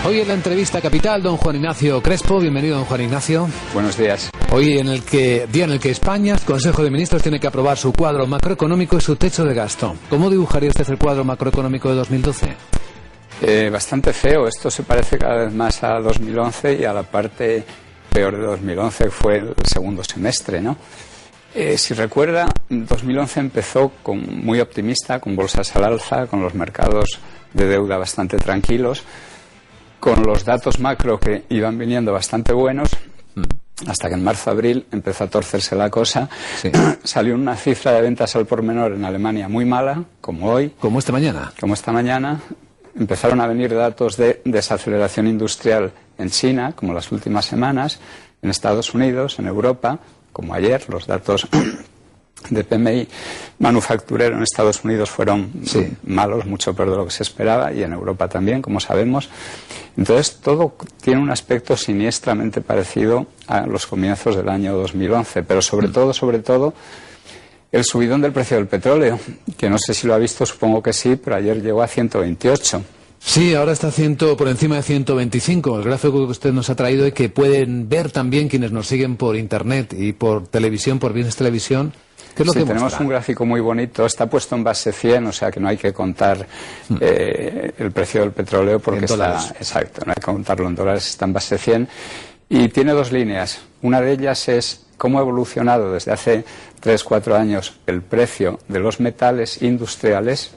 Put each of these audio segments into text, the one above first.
Hoy en la entrevista capital, don Juan Ignacio Crespo. Bienvenido, don Juan Ignacio. Buenos días. Hoy día en el que España, el Consejo de Ministros, tiene que aprobar su cuadro macroeconómico y su techo de gasto. ¿Cómo dibujaría usted el cuadro macroeconómico de 2012? Bastante feo. Esto se parece cada vez más a 2011 y a la parte peor de 2011 fue el segundo semestre, ¿no? Si recuerda, 2011 empezó muy optimista, con bolsas al alza, con los mercados de deuda bastante tranquilos, con los datos macro que iban viniendo bastante buenos, hasta que en marzo-abril empezó a torcerse la cosa. Sí. Salió una cifra de ventas al por menor en Alemania muy mala, como hoy. Como esta mañana. Como esta mañana. Empezaron a venir datos de desaceleración industrial en China, como las últimas semanas, en Estados Unidos, en Europa, como ayer. Los datos de PMI manufacturero en Estados Unidos fueron malos, mucho peor de lo que se esperaba, y en Europa también, como sabemos. Entonces, todo tiene un aspecto siniestramente parecido a los comienzos del año 2011, pero sobre todo, el subidón del precio del petróleo, que no sé si lo ha visto, supongo que sí, pero ayer llegó a 128. Sí, ahora está por encima de 125, el gráfico que usted nos ha traído y que pueden ver también quienes nos siguen por Internet y por televisión, por Bienes Televisión. ¿Qué es lo que tenemos muestra? Un gráfico muy bonito, está puesto en base 100, o sea que no hay que contar el precio del petróleo porque está... Exacto, no hay que contarlo en dólares, está en base 100. Y tiene dos líneas. Una de ellas es cómo ha evolucionado desde hace 3-4 años el precio de los metales industriales,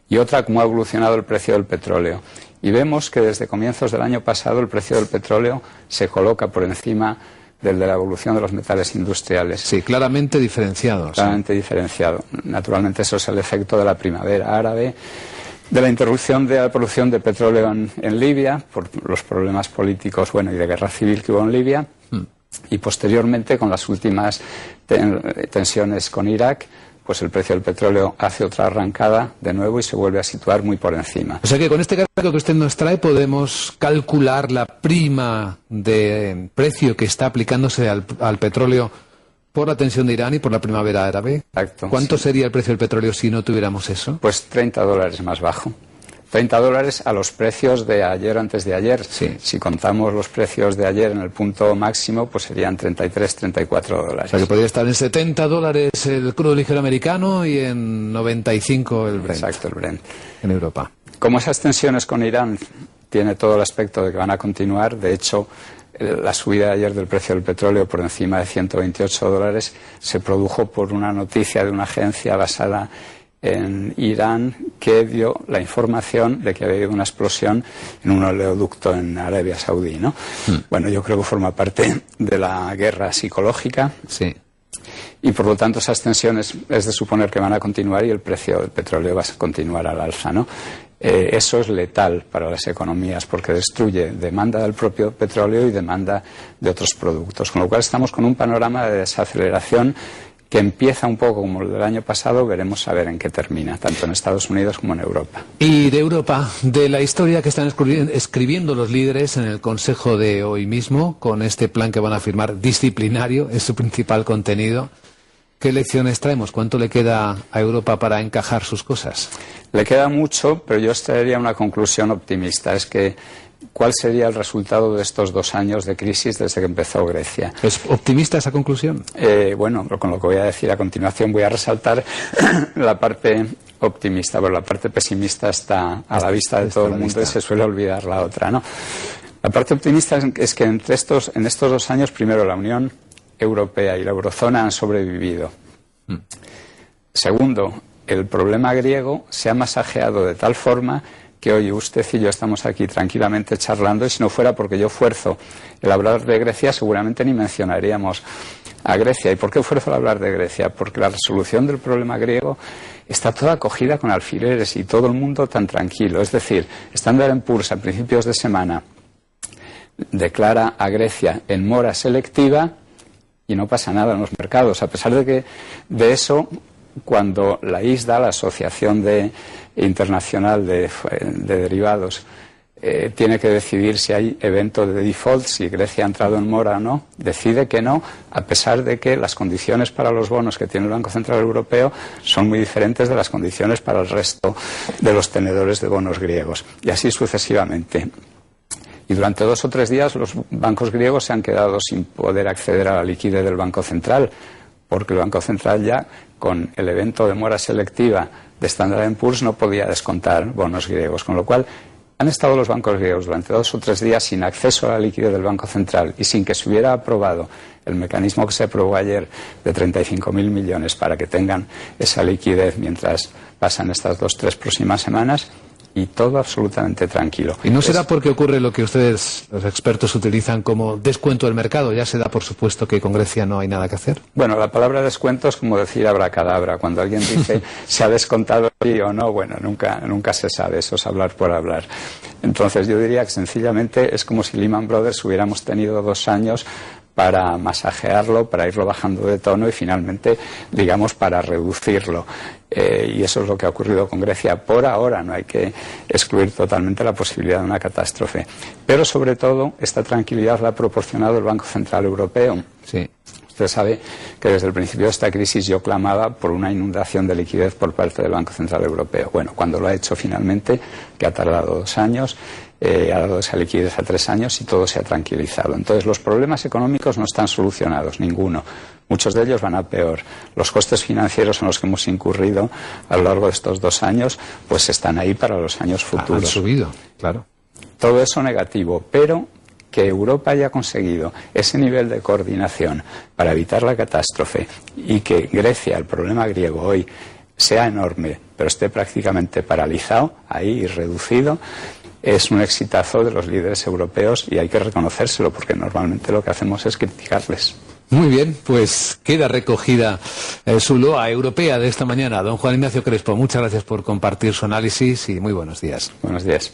y otra, cómo ha evolucionado el precio del petróleo. Y vemos que desde comienzos del año pasado el precio del petróleo se coloca por encima del de la evolución de los metales industriales. Sí, claramente diferenciado. Claramente diferenciado. Naturalmente eso es el efecto de la primavera árabe, de la interrupción de la producción de petróleo en Libia, por los problemas políticos y de guerra civil que hubo en Libia, y posteriormente con las últimas tensiones con Irak, pues el precio del petróleo hace otra arrancada de nuevo y se vuelve a situar muy por encima. O sea que con este gráfico que usted nos trae podemos calcular la prima de precio que está aplicándose al petróleo por la tensión de Irán y por la primavera árabe. Exacto. ¿Cuánto sería el precio del petróleo si no tuviéramos eso? Pues $30 más bajo. $30 a los precios de ayer o antes de ayer. Sí. Si contamos los precios de ayer en el punto máximo, pues serían $33-34. O sea que podría estar en $70 el crudo ligero americano y en 95 el Brent. Exacto, el Brent. En Europa. Como esas tensiones con Irán tiene todo el aspecto de que van a continuar, de hecho, la subida de ayer del precio del petróleo por encima de $128 se produjo por una noticia de una agencia basada en Irán que dio la información de que había habido una explosión en un oleoducto en Arabia Saudí, ¿no? Bueno, yo creo que forma parte de la guerra psicológica. Sí. Y por lo tanto esas tensiones es de suponer que van a continuar y el precio del petróleo va a continuar al alza, ¿no? Eso es letal para las economías porque destruye demanda del propio petróleo y demanda de otros productos. Con lo cual estamos con un panorama de desaceleración que empieza un poco como el del año pasado, veremos a ver en qué termina, tanto en Estados Unidos como en Europa. Y de Europa, de la historia que están escribiendo los líderes en el Consejo de hoy mismo, con este plan que van a firmar disciplinario, es su principal contenido. ¿Qué lecciones traemos? ¿Cuánto le queda a Europa para encajar sus cosas? Le queda mucho, pero yo extraería una conclusión optimista, es que ¿cuál sería el resultado de estos 2 años de crisis desde que empezó Grecia? ¿Es optimista esa conclusión? Bueno, con lo que voy a decir a continuación voy a resaltar la parte optimista, pero la parte pesimista está a la vista de todo el mundo y se suele olvidar la otra, ¿no? La parte optimista es que en estos 2 años, primero, la Unión Europea y la Eurozona han sobrevivido. Segundo, el problema griego se ha masajeado de tal forma que hoy usted y yo estamos aquí tranquilamente charlando, y si no fuera porque yo fuerzo el hablar de Grecia, seguramente ni mencionaríamos a Grecia. ¿Y por qué fuerzo el hablar de Grecia? Porque la resolución del problema griego está toda cogida con alfileres y todo el mundo tan tranquilo. Es decir, Standard & Poor's a principios de semana declara a Grecia en mora selectiva y no pasa nada en los mercados. A pesar de que de eso, cuando la ISDA, la Asociación Internacional de Derivados, tiene que decidir si hay evento de default, si Grecia ha entrado en mora o no, decide que no, a pesar de que las condiciones para los bonos que tiene el Banco Central Europeo son muy diferentes de las condiciones para el resto de los tenedores de bonos griegos, y así sucesivamente. Y durante 2 o 3 días los bancos griegos se han quedado sin poder acceder a la liquidez del Banco Central, porque el Banco Central ya, con el evento de mora selectiva de Standard & Poor's, no podía descontar bonos griegos, con lo cual han estado los bancos griegos durante 2 o 3 días sin acceso a la liquidez del Banco Central y sin que se hubiera aprobado el mecanismo que se aprobó ayer de 35.000 millones para que tengan esa liquidez mientras pasan estas 2 o 3 próximas semanas, y todo absolutamente tranquilo. ¿Y no será porque ocurre lo que ustedes, los expertos, utilizan como descuento del mercado? Ya se da por supuesto que con Grecia no hay nada que hacer. Bueno, la palabra descuento es como decir abracadabra. Cuando alguien dice se ha descontado sí o no, bueno, nunca se sabe, eso es hablar por hablar. Entonces yo diría que sencillamente es como si Lehman Brothers hubiéramos tenido 2 años para masajearlo, para irlo bajando de tono y finalmente, digamos, para reducirlo. Y eso es lo que ha ocurrido con Grecia. Por ahora no hay que excluir totalmente la posibilidad de una catástrofe. Pero sobre todo, esta tranquilidad la ha proporcionado el Banco Central Europeo. Sí. Usted sabe que desde el principio de esta crisis yo clamaba por una inundación de liquidez por parte del Banco Central Europeo. Bueno, cuando lo ha hecho finalmente, que ha tardado 2 años, ha dado esa liquidez a 3 años y todo se ha tranquilizado. Entonces, los problemas económicos no están solucionados, ninguno. Muchos de ellos van a peor. Los costes financieros en los que hemos incurrido a lo largo de estos 2 años, pues están ahí para los años futuros. Han subido, claro. Todo eso negativo, pero que Europa haya conseguido ese nivel de coordinación para evitar la catástrofe y que Grecia, el problema griego hoy, sea enorme, pero esté prácticamente paralizado, ahí y reducido, es un exitazo de los líderes europeos y hay que reconocérselo porque normalmente lo que hacemos es criticarles. Muy bien, pues queda recogida su loa europea de esta mañana. Don Juan Ignacio Crespo, muchas gracias por compartir su análisis y muy buenos días. Buenos días.